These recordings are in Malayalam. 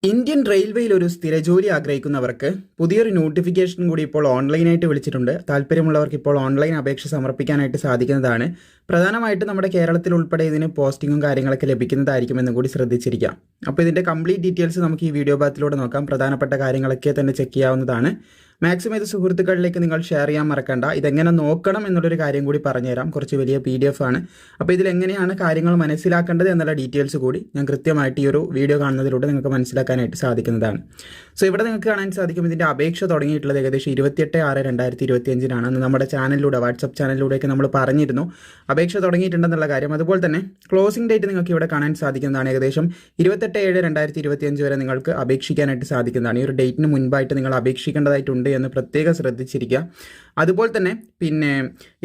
ഇന്ത്യൻ റെയിൽവേയിൽ ഒരു സ്ഥിരജോലി ആഗ്രഹിക്കുന്നവർക്ക് പുതിയൊരു നോട്ടിഫിക്കേഷൻ കൂടി ഇപ്പോൾ ഓൺലൈനായിട്ട് വിളിച്ചിട്ടുണ്ട്. താല്പര്യമുള്ളവർക്ക് ഇപ്പോൾ ഓൺലൈൻ അപേക്ഷ സമർപ്പിക്കാനായിട്ട് സാധിക്കുന്നതാണ്. പ്രധാനമായിട്ടും നമ്മുടെ കേരളത്തിൽ ഉൾപ്പെടെ ഇതിന് പോസ്റ്റിങ്ങും കാര്യങ്ങളൊക്കെ ലഭിക്കുന്നതായിരിക്കുമെന്നും കൂടി ശ്രദ്ധിച്ചിരിക്കാം. അപ്പോൾ ഇതിൻ്റെ കംപ്ലീറ്റ് ഡീറ്റെയിൽസ് നമുക്ക് ഈ വീഡിയോ ഭാഗത്തിലൂടെ നോക്കാം. പ്രധാനപ്പെട്ട കാര്യങ്ങളൊക്കെ തന്നെ ചെക്ക് ചെയ്യാവുന്നതാണ്. മാക്സിമം ഇത് സുഹൃത്തുക്കളിലേക്ക് നിങ്ങൾ ഷെയർ ചെയ്യാൻ മറക്കണ്ട. ഇതെങ്ങനെ നോക്കണം എന്നുള്ളൊരു കാര്യം കൂടി പറഞ്ഞുതരാം. കുറച്ച് വലിയ PDF ആണ്. അപ്പോൾ ഇതിലെങ്ങനെയാണ് കാര്യങ്ങൾ മനസ്സിലാക്കേണ്ടത് എന്നുള്ള ഡീറ്റെയിൽസ് കൂടി ഞാൻ കൃത്യമായിട്ട് ഈ ഒരു വീഡിയോ കാണുന്നതിലൂടെ നിങ്ങൾക്ക് മനസ്സിലാക്കാനായിട്ട് സാധിക്കുന്നതാണ്. സോ ഇവിടെ നിങ്ങൾക്ക് കാണാൻ സാധിക്കും ഇതിൻ്റെ അപേക്ഷ തുടങ്ങിയിട്ടുള്ളത് ഏകദേശം 28/6/2025 അന്ന് നമ്മുടെ ചാനലിലൂടെ വാട്സപ്പ് ചാനലിലൂടെയൊക്കെ നമ്മൾ പറഞ്ഞിരുന്നു അപേക്ഷ തുടങ്ങിയിട്ടുണ്ടെന്നുള്ള കാര്യം. അതുപോലെ തന്നെ ക്ലോസിംഗ് ഡേറ്റ് നിങ്ങൾക്ക് ഇവിടെ കാണാൻ സാധിക്കുന്നതാണ്. ഏകദേശം 28/7/2025 വരെ നിങ്ങൾക്ക് അപേക്ഷിക്കാനായിട്ട് സാധിക്കുന്നതാണ്. ഈ ഒരു ഡേറ്റിന് മുൻപായിട്ട് നിങ്ങൾ അപേക്ഷിക്കേണ്ടതായിട്ടുണ്ട് എന്ന് പ്രത്യേകം ശ്രദ്ധിച്ചിരിക്കുക. അതുപോലെ തന്നെ പിന്നെ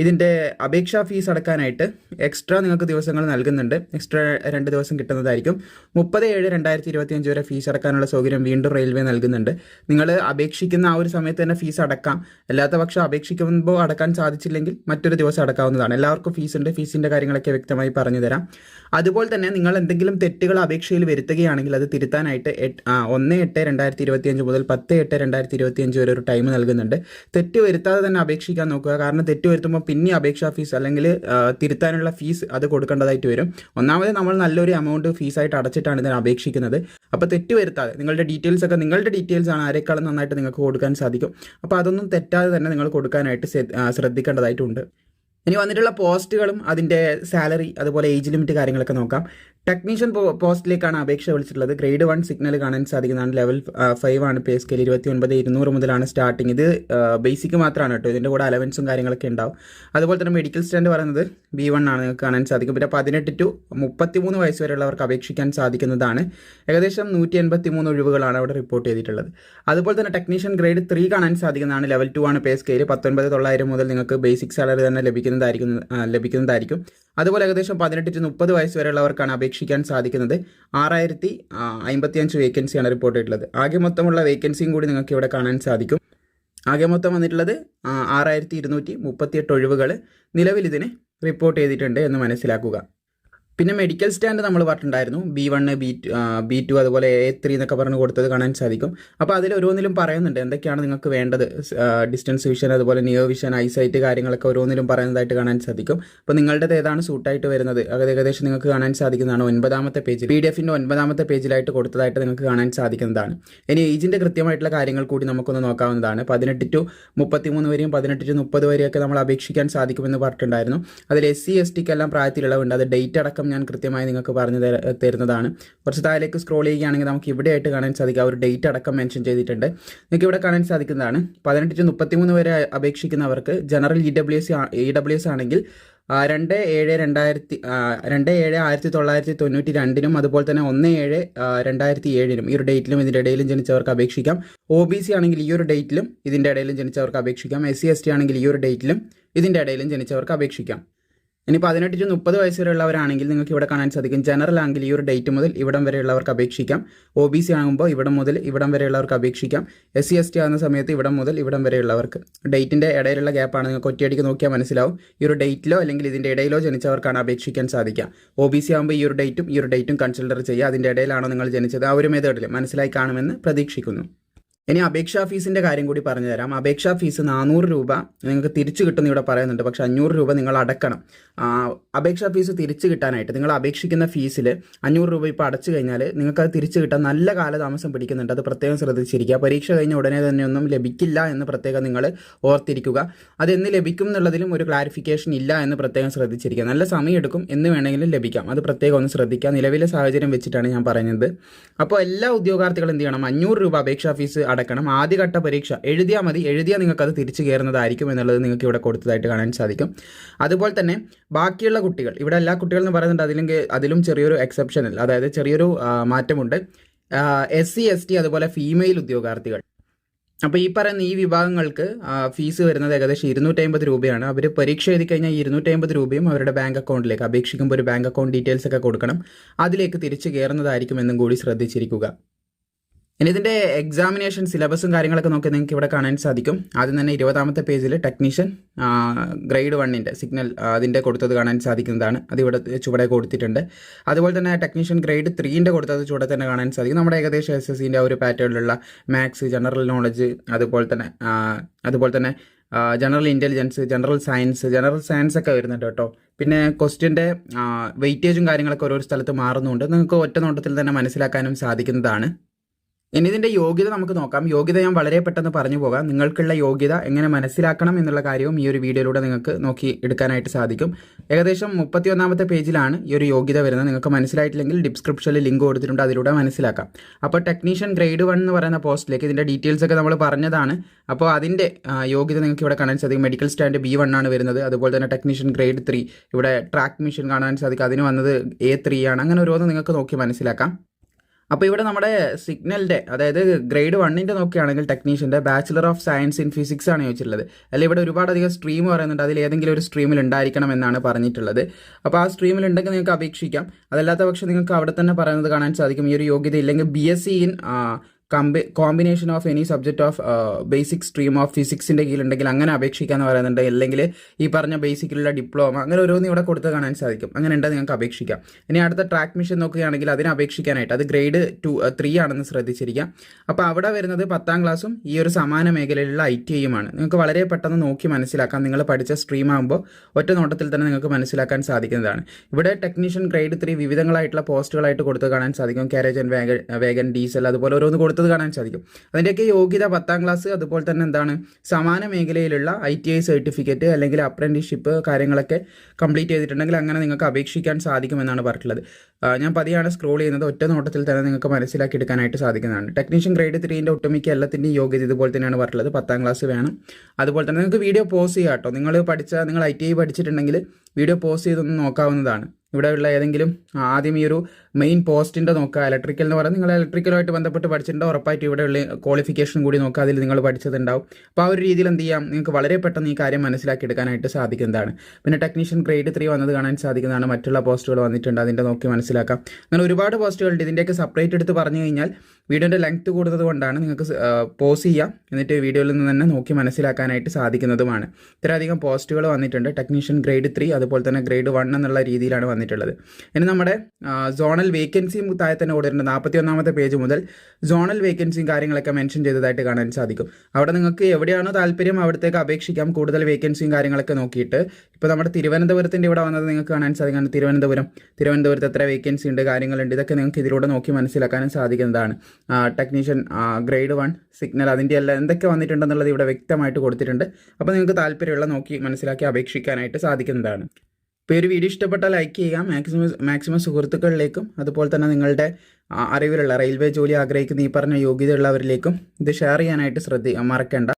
ഇതിൻ്റെ അപേക്ഷാ ഫീസ് അടക്കാനായിട്ട് എക്സ്ട്രാ നിങ്ങൾക്ക് ദിവസങ്ങൾ നൽകുന്നുണ്ട്. എക്സ്ട്രാ 2 ദിവസം കിട്ടുന്നതായിരിക്കും. 30/7/2025 വരെ ഫീസ് അടക്കാനുള്ള സൗകര്യം വീണ്ടും റെയിൽവേ നൽകുന്നുണ്ട്. നിങ്ങൾ അപേക്ഷിക്കുന്ന ആ ഒരു സമയത്ത് തന്നെ ഫീസ് അടക്കാം. അല്ലാത്ത പക്ഷം അപേക്ഷിക്കുമ്പോൾ അടക്കാൻ സാധിച്ചില്ലെങ്കിൽ മറ്റൊരു ദിവസം അടക്കാവുന്നതാണ്. എല്ലാവർക്കും ഫീസ് ഉണ്ട്. ഫീസിൻ്റെ കാര്യങ്ങളൊക്കെ വ്യക്തമായി പറഞ്ഞു തരാം. അതുപോലെ തന്നെ നിങ്ങൾ എന്തെങ്കിലും തെറ്റുകൾ അപേക്ഷയിൽ വരുത്തുകയാണെങ്കിൽ അത് തിരുത്താനായിട്ട് 1/8/2025 മുതൽ 10/8/2025 വരെ ഒരു ടൈം നൽകുന്നുണ്ട്. തെറ്റ് വരുത്താതെ തന്നെ അപേക്ഷിക്കാൻ നോക്കുക. കാരണം തെറ്റ് വരുത്തുമ്പോൾ പിന്നെ അപേക്ഷാ ഫീസ് അല്ലെങ്കിൽ തിരുത്താനുള്ള ഫീസ് അത് കൊടുക്കേണ്ടതായിട്ട് വരും. ഒന്നാമത് നമ്മൾ നല്ലൊരു എമൗണ്ട് ഫീസായിട്ട് അടച്ചിട്ടാണ് ഇതിന് അപേക്ഷിക്കുന്നത്. അപ്പോൾ തെറ്റ് വരുത്താതെ നിങ്ങളുടെ ഡീറ്റെയിൽസ് ഒക്കെ നിങ്ങളുടെ ഡീറ്റെയിൽസ് ആണ് ആരെക്കാളും നന്നായിട്ട് നിങ്ങൾക്ക് കൊടുക്കാൻ സാധിക്കും. അപ്പോൾ അതൊന്നും തെറ്റാതെ തന്നെ നിങ്ങൾ കൊടുക്കാനായിട്ട് ശ്രദ്ധിക്കേണ്ടതായിട്ടുണ്ട്. ഇനി വന്നിട്ടുള്ള പോസ്റ്റുകളും അതിൻ്റെ സാലറി അതുപോലെ ഏജ് ലിമിറ്റ് കാര്യങ്ങളൊക്കെ നോക്കാം. ടെക്നീഷ്യൻ പോസ്റ്റിലേക്കാണ് അപേക്ഷ വിളിച്ചിട്ടുള്ളത്. ഗ്രേഡ് 1 സിഗ്നൽ കാണാൻ സാധിക്കുന്നതാണ്. ലെവൽ 5 ആണ്. പേ സ്കെയിൽ 29,200 മുതലാണ് സ്റ്റാർട്ടിങ്. ഇത് ബേസിക് മാത്രമാണ് കേട്ടോ. ഇതിൻ്റെ കൂടെ അലവൻസും കാര്യങ്ങളൊക്കെ ഉണ്ടാവും. അതുപോലെ തന്നെ മെഡിക്കൽ സ്റ്റാൻഡ് പറയുന്നത് B1 ആണ് നിങ്ങൾക്ക് കാണാൻ സാധിക്കും. പിന്നെ 18 to 33 വയസ്സ് വരെയുള്ളവർക്ക് അപേക്ഷിക്കാൻ സാധിക്കുന്നതാണ്. ഏകദേശം 183 ഒഴിവുകളാണ് അവിടെ റിപ്പോർട്ട് ചെയ്തിട്ടുള്ളത്. അതുപോലെ തന്നെ ടെക്നീഷ്യൻ ഗ്രേഡ് 3 കാണാൻ സാധിക്കുന്നതാണ്. ലെവൽ 2 ആണ്. പേ സ്കെയിൽ 19,900 മുതൽ നിങ്ങൾക്ക് ബേസിക് സാലറി തന്നെ ലഭിക്കുന്നതായിരിക്കും. അതുപോലെ ഏകദേശം 18 to 30 വയസ്സ് വരെയുള്ളവർക്കാണ് അപേക്ഷിക്കാൻ സാധിക്കുന്നത്. 6,055 വേക്കൻസിയാണ് റിപ്പോർട്ട് ചെയ്തിട്ടുള്ളത്. ആകെ മൊത്തമുള്ള വേക്കൻസിയും കൂടി നിങ്ങൾക്ക് ഇവിടെ കാണാൻ സാധിക്കും. ആകെ മൊത്തം വന്നിട്ടുള്ളത് 6,238 ഒഴിവുകൾ നിലവിൽ ഇതിന് റിപ്പോർട്ട് ചെയ്തിട്ടുണ്ട് എന്ന് മനസ്സിലാക്കുക. പിന്നെ മെഡിക്കൽ സ്റ്റാൻഡ് നമ്മൾ പറഞ്ഞിട്ടുണ്ടായിരുന്നു. B1 B2 അതുപോലെ A3 എന്നൊക്കെ പറഞ്ഞ് കൊടുത്തത് കാണാൻ സാധിക്കും. അപ്പോൾ അതിൽ ഓരോന്നിലും പറയുന്നുണ്ട് എന്തൊക്കെയാണ് നിങ്ങൾക്ക് വേണ്ടത്. ഡിസ്റ്റൻസ് വിഷൻ അതുപോലെ നിയർ വിഷൻ ഐസൈറ്റ് കാര്യങ്ങളൊക്കെ ഓരോന്നിലും പറയുന്നതായിട്ട് കാണാൻ സാധിക്കും. അപ്പോൾ നിങ്ങളുടേത് ഏതാണ് സൂട്ടായിട്ട് വരുന്നത് അത് ഏകദേശം നിങ്ങൾക്ക് കാണാൻ സാധിക്കുന്നതാണ്. 9ാമത്തെ പേജിൽ PDF-ൻ്റെ 9ാമത്തെ പേജിലായിട്ട് കൊടുത്തതായിട്ട് നിങ്ങൾക്ക് കാണാൻ സാധിക്കുന്നതാണ്. ഇനി ഏജിൻ്റെ കൃത്യമായിട്ടുള്ള കാര്യങ്ങൾ കൂടി നമുക്കൊന്ന് നോക്കാവുന്നതാണ്. 18 to 33 വരെയും 18 to 30 വരെയൊക്കെ നമ്മൾ അപേക്ഷിക്കാൻ സാധിക്കുമെന്ന് പറഞ്ഞിട്ടുണ്ടായിരുന്നു. അതിൽ SC ST എല്ലാം പ്രായത്തിലുള്ളവുണ്ട്. അത് ഡേറ്റ് അടക്കം ഞാൻ കൃത്യമായി നിങ്ങൾക്ക് പറഞ്ഞു തരുന്നതാണ്. കുറച്ച് താഴേക്ക് സ്ക്രോൾ ചെയ്യുകയാണെങ്കിൽ നമുക്ക് ഇവിടെയായിട്ട് കാണാൻ സാധിക്കും. ആ ഒരു ഡേറ്റ് അടക്കം മെൻഷൻ ചെയ്തിട്ടുണ്ട്. നിങ്ങൾക്ക് ഇവിടെ കാണാൻ സാധിക്കുന്നതാണ്. 18 to 33 വരെ അപേക്ഷിക്കുന്നവർക്ക് ജനറൽ EWS ആണെങ്കിൽ 2/7/1992 അതുപോലെ തന്നെ 1/7/2007 ഈ ഒരു ഡേറ്റിലും ഇതിൻ്റെ ഇടയിലും ജനിച്ചവർക്ക് അപേക്ഷിക്കാം. OBC ആണെങ്കിൽ ഈ ഒരു ഡേറ്റിലും ഇതിൻ്റെ ഇടയിലും ജനിച്ചവർക്ക് അപേക്ഷിക്കാം. SC ST ആണെങ്കിൽ ഈ ഒരു ഡേറ്റിലും ഇതിൻ്റെ ഇടയിലും ജനിച്ചവർക്ക് അപേക്ഷിക്കാം. ഇനി 18 to 30 വയസ്സ് വരെയുള്ളവരാണെങ്കിൽ നിങ്ങൾക്ക് ഇവിടെ കാണാൻ സാധിക്കും. ജനറൽ ആണെങ്കിൽ ഈ ഒരു ഡേറ്റ് മുതൽ ഇവിടം വരെയുള്ളവർക്ക് അപേക്ഷിക്കാം. OBC ആകുമ്പോൾ ഇവിടം മുതൽ ഇവിടം വരെയുള്ളവർക്ക് അപേക്ഷിക്കാം. SC ST ആകുന്ന സമയത്ത് ഇവിടം മുതൽ ഇവിടം വരെയുള്ളവർക്ക്. ഡേറ്റിൻ്റെ ഇടയിലുള്ള ഗ്യാപ്പാണ്. നിങ്ങൾക്ക് ഒറ്റയടിക്ക് നോക്കിയാൽ മനസ്സിലാവും. ഈ ഒരു ഡേറ്റിലോ അല്ലെങ്കിൽ ഇതിൻ്റെ ഇടയിലോ ജനിച്ചവർക്കാണ് അപേക്ഷിക്കാൻ സാധിക്കുക. OBC ആകുമ്പോൾ ഈ ഒരു ഡേറ്റും കൺസിഡർ ചെയ്യുക. അതിൻ്റെ ഇടയിലാണോ നിങ്ങൾ ജനിച്ചത് ആ ഒരു മെത്തേഡിൽ മനസ്സിലായി കാണുമെന്ന് പ്രതീക്ഷിക്കുന്നു. ഇനി അപേക്ഷാ ഫീസിൻ്റെ കാര്യം കൂടി പറഞ്ഞു തരാം. അപേക്ഷാ ഫീസ് 400 രൂപ നിങ്ങൾക്ക് തിരിച്ചു കിട്ടുന്ന ഇവിടെ പറയുന്നുണ്ട്. പക്ഷേ 500 രൂപ നിങ്ങൾ അടക്കണം. അപേക്ഷാ ഫീസ് തിരിച്ചു കിട്ടാനായിട്ട് നിങ്ങൾ അപേക്ഷിക്കുന്ന ഫീസിൽ 500 രൂപ ഇപ്പോൾ അടച്ചു കഴിഞ്ഞാൽ നിങ്ങൾക്കത് തിരിച്ചു കിട്ടാൻ നല്ല കാലതാമസം പിടിക്കുന്നുണ്ട്. അത് പ്രത്യേകം ശ്രദ്ധിച്ചിരിക്കുക. പരീക്ഷ കഴിഞ്ഞ ഉടനെ തന്നെ ഒന്നും ലഭിക്കില്ല എന്ന് പ്രത്യേകം നിങ്ങൾ ഓർത്തിരിക്കുക. അതെന്ന് ലഭിക്കും എന്നുള്ളതിലും ഒരു ക്ലാരിഫിക്കേഷൻ ഇല്ല എന്ന് പ്രത്യേകം ശ്രദ്ധിച്ചിരിക്കുക. നല്ല സമയമെടുക്കും, എന്ന് വേണമെങ്കിലും ലഭിക്കാം. അത് പ്രത്യേകം ഒന്ന് ശ്രദ്ധിക്കുക. നിലവിലെ സാഹചര്യം വെച്ചിട്ടാണ് ഞാൻ പറയുന്നത്. അപ്പോൾ എല്ലാ ഉദ്യോഗാർത്ഥികളും എന്ത് ചെയ്യണം? 500 രൂപ അപേക്ഷാ ഫീസ് അടക്കണം. ആദ്യഘട്ട പരീക്ഷ എഴുതിയാൽ മതി. എഴുതിയാൽ നിങ്ങൾക്കത് തിരിച്ചു കയറുന്നതായിരിക്കും എന്നുള്ളത് നിങ്ങൾക്ക് ഇവിടെ കൊടുത്തതായിട്ട് കാണാൻ സാധിക്കും. അതുപോലെ തന്നെ ബാക്കിയുള്ള കുട്ടികൾ, ഇവിടെ എല്ലാ കുട്ടികളും എന്ന് പറയുന്നുണ്ട്. അതിലും ചെറിയൊരു എക്സെപ്ഷനൽ, അതായത് ചെറിയൊരു മാറ്റമുണ്ട്. SC ST അതുപോലെ ഫീമെയിൽ ഉദ്യോഗാർത്ഥികൾ. അപ്പോൾ ഈ പറയുന്ന ഈ വിഭാഗങ്ങൾക്ക് ഫീസ് വരുന്നത് ഏകദേശം 250 രൂപയാണ്. അവർ പരീക്ഷ എഴുതി കഴിഞ്ഞാൽ 250 രൂപയും അവരുടെ ബാങ്ക് അക്കൗണ്ടിലേക്ക് അപേക്ഷിക്കുമ്പോൾ ഒരു ബാങ്ക് അക്കൗണ്ട് ഡീറ്റെയിൽസ് ഒക്കെ കൊടുക്കണം. അതിലേക്ക് തിരിച്ചു കയറുന്നതായിരിക്കും എന്നും കൂടി ശ്രദ്ധിച്ചിരിക്കുക. ഇനി ഇതിൻ്റെ എക്സാമിനേഷൻ സിലബസും കാര്യങ്ങളൊക്കെ നോക്കി നിങ്ങൾക്ക് ഇവിടെ കാണാൻ സാധിക്കും. ആദ്യം തന്നെ 20ാമത്തെ പേജിൽ ടെക്നീഷ്യൻ ഗ്രേഡ് 1 സിഗ്നൽ അതിൻ്റെ കൊടുത്തത് കാണാൻ സാധിക്കുന്നതാണ്. അതിവിടെ ചുവടെ കൊടുത്തിട്ടുണ്ട്. അതുപോലെ തന്നെ ടെക്നീഷ്യൻ ഗ്രേഡ് 3 കൊടുത്തത് ചുവടെ തന്നെ കാണാൻ സാധിക്കും. നമ്മുടെ ഏകദേശം SSCൻ്റെ ഒരു പാറ്റേണിലുള്ള മാത്സ്, ജനറൽ നോളജ്, അതുപോലെ തന്നെ ജനറൽ ഇൻ്റലിജൻസ്, ജനറൽ സയൻസ് ഒക്കെ വരുന്നുണ്ട് കേട്ടോ. പിന്നെ ക്വസ്റ്റ്യൻ്റെ വെയിറ്റേജും കാര്യങ്ങളൊക്കെ ഓരോ സ്ഥലത്ത് മാറുന്നുണ്ട്. നിങ്ങൾക്ക് ഒറ്റ നോട്ടത്തിൽ തന്നെ മനസ്സിലാക്കാനും സാധിക്കുന്നതാണ്. ഇനി ഇതിൻ്റെ യോഗ്യത നമുക്ക് നോക്കാം. യോഗ്യത ഞാൻ വളരെ പെട്ടെന്ന് പറഞ്ഞു പോകാം. നിങ്ങൾക്കുള്ള യോഗ്യത എങ്ങനെ മനസ്സിലാക്കണം എന്നുള്ള കാര്യവും ഈ ഒരു വീഡിയോയിലൂടെ നിങ്ങൾക്ക് നോക്കി എടുക്കാനായിട്ട് സാധിക്കും. ഏകദേശം 31ാമത്തെ പേജിലാണ് ഈ ഒരു യോഗ്യത വരുന്നത്. നിങ്ങൾക്ക് മനസ്സിലായിട്ടില്ലെങ്കിൽ ഡിസ്ക്രിപ്ഷനിൽ ലിങ്ക് കൊടുത്തിട്ടുണ്ട്, അതിലൂടെ മനസ്സിലാക്കാം. അപ്പോൾ ടെക്നീഷ്യൻ ഗ്രേഡ് 1 എന്ന് പറയുന്ന പോസ്റ്റിലേക്ക് ഇതിൻ്റെ ഡീറ്റെയിൽസ് ഒക്കെ നമ്മൾ പറഞ്ഞതാണ്. അപ്പോൾ അതിൻ്റെ യോഗ്യത നിങ്ങൾക്ക് ഇവിടെ കാണാൻ സാധിക്കും. മെഡിക്കൽ സ്റ്റാൻഡ് B1 ആണ് വരുന്നത്. അതുപോലെ തന്നെ ടെക്നീഷ്യൻ ഗ്രേഡ് 3 ഇവിടെ ട്രാക്ക് മെഷീൻ കാണാൻ സാധിക്കും. അതിന് വന്നത് A3 ആണ്. അങ്ങനെ ഓരോന്ന് നിങ്ങൾക്ക് നോക്കി മനസ്സിലാക്കാം. അപ്പോൾ ഇവിടെ നമ്മുടെ സിഗ്നലിൻ്റെ, അതായത് ഗ്രേഡ് 1 നോക്കുകയാണെങ്കിൽ ടെക്നീഷ്യൻ്റെ bachelor of science in physics ആണ് ചോദിച്ചിട്ടുള്ളത്. അല്ലെങ്കിൽ ഇവിടെ ഒരുപാടധികം സ്ട്രീം പറയുന്നുണ്ട്. അതിൽ ഏതെങ്കിലും ഒരു സ്ട്രീമിൽ ഉണ്ടായിരിക്കണം എന്നാണ് പറഞ്ഞിട്ടുള്ളത്. അപ്പോൾ ആ സ്ട്രീമിൽ ഉണ്ടെങ്കിൽ നിങ്ങൾക്ക് അപേക്ഷിക്കാം. അതല്ലാത്ത പക്ഷം നിങ്ങൾക്ക് അവിടെ തന്നെ പറയുന്നത് കാണാൻ സാധിക്കും. ഈ ഒരു യോഗ്യത ഇല്ലെങ്കിൽ BSc in combination of any subject of basic stream of ഫിസിക്സിൻ്റെ കീഴിലുണ്ടെങ്കിൽ അങ്ങനെ അപേക്ഷിക്കാമെന്ന് പറയുന്നുണ്ട്. അല്ലെങ്കിൽ ഈ പറഞ്ഞ ബേസിക്കിലുള്ള ഡിപ്ലോമ, അങ്ങനെ ഓരോന്ന് ഇവിടെ കൊടുത്ത് കാണാൻ സാധിക്കും. അങ്ങനെ ഉണ്ടെങ്കിൽ നിങ്ങൾക്ക് അപേക്ഷിക്കാം. ഇനി അടുത്ത ട്രാക്ക് മിഷൻ നോക്കുകയാണെങ്കിൽ അതിന് അപേക്ഷിക്കാനായിട്ട് അത് ഗ്രേഡ് 3 ആണെന്ന് ശ്രദ്ധിച്ചിരിക്കാം. അപ്പോൾ അവിടെ വരുന്നത് 10ാം ക്ലാസ്സും ഈ ഒരു സമാന മേഖലയിലുള്ള ITIയുമാണ്. നിങ്ങൾക്ക് വളരെ പെട്ടെന്ന് നോക്കി മനസ്സിലാക്കാം. നിങ്ങൾ പഠിച്ച സ്ട്രീം ആകുമ്പോൾ ഒറ്റ നോട്ടത്തിൽ തന്നെ നിങ്ങൾക്ക് മനസ്സിലാക്കാൻ സാധിക്കുന്നതാണ്. ഇവിടെ ടെക്നീഷ്യൻ ഗ്രേഡ് 3 വിവിധങ്ങളായിട്ടുള്ള പോസ്റ്റുകളായിട്ട് കൊടുത്ത് കാണാൻ സാധിക്കും. കാരേജ് ആൻഡ് വേഗൻ, ഡീസൽ, അതുപോലെ ഓരോന്ന് കൊടുത്തത് കാണാൻ സാധിക്കും. അതിൻ്റെയൊക്കെ യോഗ്യത 10ാം ക്ലാസ്, അതുപോലെ തന്നെ എന്താണ് സമാന മേഖലയിലുള്ള ITI സർട്ടിഫിക്കറ്റ് അല്ലെങ്കിൽ അപ്രന്റീസ്ഷിപ്പ് കാര്യങ്ങളൊക്കെ കംപ്ലീറ്റ് ചെയ്തിട്ടുണ്ടെങ്കിൽ അങ്ങനെ നിങ്ങൾക്ക് അപേക്ഷിക്കാൻ സാധിക്കുമെന്നാണ് പറഞ്ഞിട്ടുള്ളത്. ഞാൻ പതിയാണ് സ്ക്രോൾ ചെയ്യുന്നത്. ഒറ്റ നോട്ടത്തിൽ തന്നെ നിങ്ങൾക്ക് മനസ്സിലാക്കി എടുക്കാനായിട്ട് സാധിക്കുന്നതാണ്. ടെക്നീഷ്യൻ ഗ്രേഡ് 3 ഒട്ടുമിക്ക എല്ലാത്തിൻ്റെയും യോഗ്യത ഇതുപോലെ തന്നെയാണ് പറഞ്ഞിട്ടുള്ളത്. 10ാം ക്ലാസ് വേണം. അതുപോലെ തന്നെ നിങ്ങൾക്ക് വീഡിയോ പോസ് ചെയ്യാം കേട്ടോ. നിങ്ങൾ ITI പഠിച്ചിട്ടുണ്ടെങ്കിൽ വീഡിയോ പോസ് ചെയ്തൊന്ന് നോക്കാവുന്നതാണ്. ഇവിടെയുള്ള ഏതെങ്കിലും ആദ്യം ഈ ഒരു മെയിൻ പോസ്റ്റിൻ്റെ നോക്കുക. ഇലക്ട്രിക്കൽ എന്ന് പറയുന്നത് നിങ്ങൾ ഇലക്ട്രിക്കലുമായിട്ട് ബന്ധപ്പെട്ട് പഠിച്ചിട്ടുണ്ടോ, ഉറപ്പായിട്ട് ഇവിടെയുള്ള ക്വാളിഫിക്കേഷൻ കൂടി നോക്കുക. അതിൽ നിങ്ങൾ പഠിച്ചതുണ്ടാവും. അപ്പോൾ ആ ഒരു രീതിയിൽ എന്ത് ചെയ്യാം, നിങ്ങൾക്ക് വളരെ പെട്ടെന്ന് ഈ കാര്യം മനസ്സിലാക്കി എടുക്കാനായിട്ട് സാധിക്കുന്നതാണ്. പിന്നെ ടെക്നീഷ്യൻ ഗ്രേഡ് 3 വന്നത് കാണാൻ സാധിക്കുന്നതാണ്. മറ്റുള്ള പോസ്റ്റുകൾ വന്നിട്ടുണ്ട്, അതിൻ്റെ നോക്കി മനസ്സിലാക്കാം. അങ്ങനെ ഒരുപാട് പോസ്റ്റുകളുണ്ട്. ഇതിൻ്റെയൊക്കെ സെപ്പറേറ്റ് എടുത്ത് പറഞ്ഞു കഴിഞ്ഞാൽ വീഡിയോൻ്റെ ലെങ്ത്ത് കൂടുന്നത് കൊണ്ടാണ്. നിങ്ങൾക്ക് പോസ് ചെയ്യാം, എന്നിട്ട് വീഡിയോയിൽ നിന്ന് തന്നെ നോക്കി മനസ്സിലാക്കാനായിട്ട് സാധിക്കുന്നതുമാണ്. ഇത്രയധികം പോസ്റ്റുകൾ വന്നിട്ടുണ്ട്. ടെക്നീഷ്യൻ ഗ്രേഡ് 3 അതുപോലെ തന്നെ ഗ്രേഡ് 1 എന്നുള്ള രീതിയിലാണ് വന്നിട്ടുള്ളത്. ഇനി നമ്മുടെ സോണൽ വേക്കൻസിയും താഴെ തന്നെ കൊടുത്തിട്ടുണ്ട്. 41ാമത്തെ പേജ് മുതൽ സോണൽ വേക്കൻസിയും കാര്യങ്ങളൊക്കെ മെൻഷൻ ചെയ്തതായിട്ട് കാണാൻ സാധിക്കും. അവിടെ നിങ്ങൾക്ക് എവിടെയാണോ താല്പര്യം അവിടത്തേക്ക് അപേക്ഷിക്കാം. കൂടുതൽ വേക്കൻസിയും കാര്യങ്ങളൊക്കെ നോക്കിയിട്ട് ഇപ്പോൾ നമ്മുടെ തിരുവനന്തപുരത്തിൻ്റെ ഇവിടെ വന്നത് നിങ്ങൾക്ക് കാണാൻ സാധിക്കും. തിരുവനന്തപുരത്ത് എത്ര വേക്കൻസി ഉണ്ട്, കാര്യങ്ങളുണ്ട്, ഇതൊക്കെ നിങ്ങൾക്ക് ഇതിലൂടെ നോക്കി മനസ്സിലാക്കാനും സാധിക്കുന്നതാണ്. ടെക്നീഷ്യൻ ഗ്രേഡ് 1 സിഗ്നൽ അതിൻ്റെ എല്ലാം എന്തൊക്കെ വന്നിട്ടുണ്ടെന്നുള്ളത് ഇവിടെ വ്യക്തമായിട്ട് കൊടുത്തിട്ടുണ്ട്. അപ്പോൾ നിങ്ങൾക്ക് താല്പര്യമുള്ള നോക്കി മനസ്സിലാക്കി അപേക്ഷിക്കാനായിട്ട് സാധിക്കുന്നതാണ്. ഇപ്പോൾ ഈ ഒരു വീഡിയോ ഇഷ്ടപ്പെട്ടാൽ ലൈക്ക് ചെയ്യുക. മാക്സിമം സുഹൃത്തുക്കളിലേക്കും അതുപോലെ തന്നെ നിങ്ങളുടെ അറിവിലുള്ള റെയിൽവേ ജോലി ആഗ്രഹിക്കുന്ന ഈ പറഞ്ഞ യോഗ്യതയുള്ളവരിലേക്കും ഇത് ഷെയർ ചെയ്യാനായിട്ട് മറക്കേണ്ട.